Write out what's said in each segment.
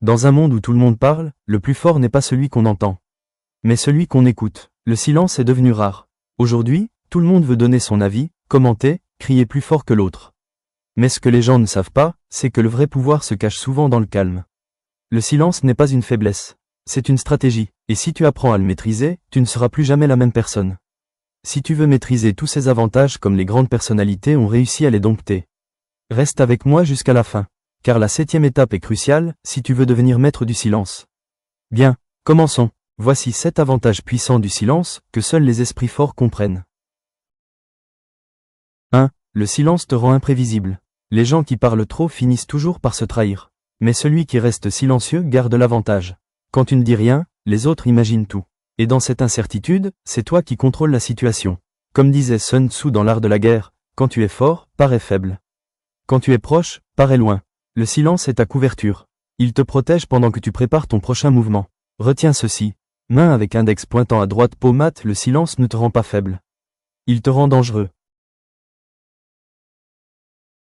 Dans un monde où tout le monde parle, le plus fort n'est pas celui qu'on entend, mais celui qu'on écoute. Le silence est devenu rare. Aujourd'hui, tout le monde veut donner son avis, commenter, crier plus fort que l'autre. Mais ce que les gens ne savent pas, c'est que le vrai pouvoir se cache souvent dans le calme. Le silence n'est pas une faiblesse. C'est une stratégie, et si tu apprends à le maîtriser, tu ne seras plus jamais la même personne. Si tu veux maîtriser tous ces avantages comme les grandes personnalités ont réussi à les dompter, reste avec moi jusqu'à la fin, car la 7e étape est cruciale si tu veux devenir maître du silence. Bien, commençons. Voici 7 avantages puissants du silence que seuls les esprits forts comprennent. 1. Le silence te rend imprévisible. Les gens qui parlent trop finissent toujours par se trahir. Mais celui qui reste silencieux garde l'avantage. Quand tu ne dis rien, les autres imaginent tout. Et dans cette incertitude, c'est toi qui contrôles la situation. Comme disait Sun Tzu dans l'art de la guerre, quand tu es fort, parais faible. Quand tu es proche, parais loin. Le silence est ta couverture. Il te protège pendant que tu prépares ton prochain mouvement. Retiens ceci. Main avec index pointant à droite, paume mat, le silence ne te rend pas faible. Il te rend dangereux.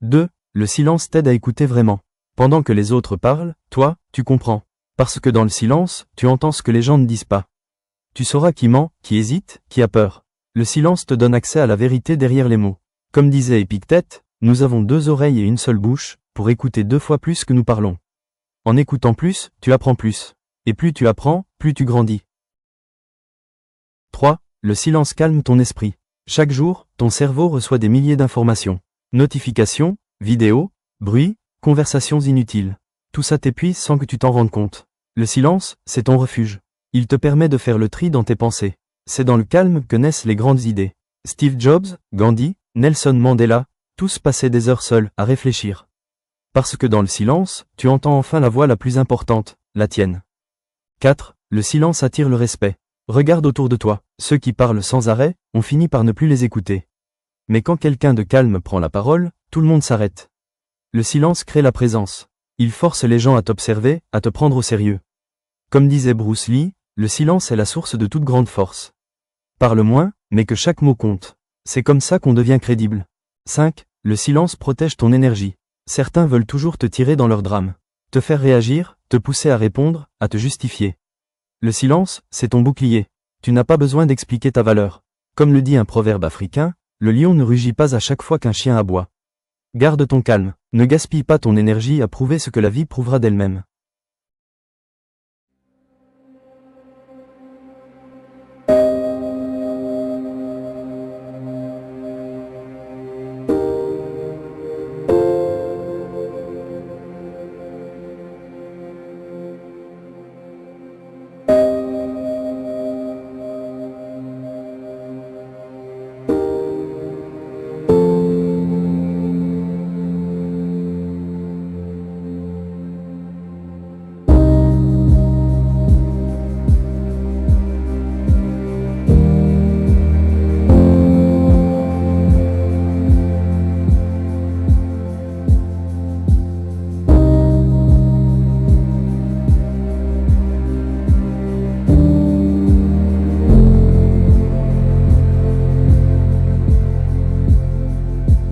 2. Le silence t'aide à écouter vraiment. Pendant que les autres parlent, toi, tu comprends. Parce que dans le silence, tu entends ce que les gens ne disent pas. Tu sauras qui ment, qui hésite, qui a peur. Le silence te donne accès à la vérité derrière les mots. Comme disait Épictète, nous avons 2 oreilles et une seule bouche, pour écouter 2 fois plus que nous parlons. En écoutant plus, tu apprends plus. Et plus tu apprends, plus tu grandis. 3. Le silence calme ton esprit. Chaque jour, ton cerveau reçoit des milliers d'informations. Notifications, vidéos, bruits, conversations inutiles. Tout ça t'épuise sans que tu t'en rendes compte. Le silence, c'est ton refuge. Il te permet de faire le tri dans tes pensées. C'est dans le calme que naissent les grandes idées. Steve Jobs, Gandhi, Nelson Mandela, tous passaient des heures seuls à réfléchir. Parce que dans le silence, tu entends enfin la voix la plus importante, la tienne. 4. Le silence attire le respect. Regarde autour de toi, ceux qui parlent sans arrêt, on finit par ne plus les écouter. Mais quand quelqu'un de calme prend la parole, tout le monde s'arrête. Le silence crée la présence. Il force les gens à t'observer, à te prendre au sérieux. Comme disait Bruce Lee, le silence est la source de toute grande force. Parle moins, mais que chaque mot compte. C'est comme ça qu'on devient crédible. 5. Le silence protège ton énergie. Certains veulent toujours te tirer dans leur drame. Te faire réagir, te pousser à répondre, à te justifier. Le silence, c'est ton bouclier. Tu n'as pas besoin d'expliquer ta valeur. Comme le dit un proverbe africain, le lion ne rugit pas à chaque fois qu'un chien aboie. Garde ton calme, ne gaspille pas ton énergie à prouver ce que la vie prouvera d'elle-même.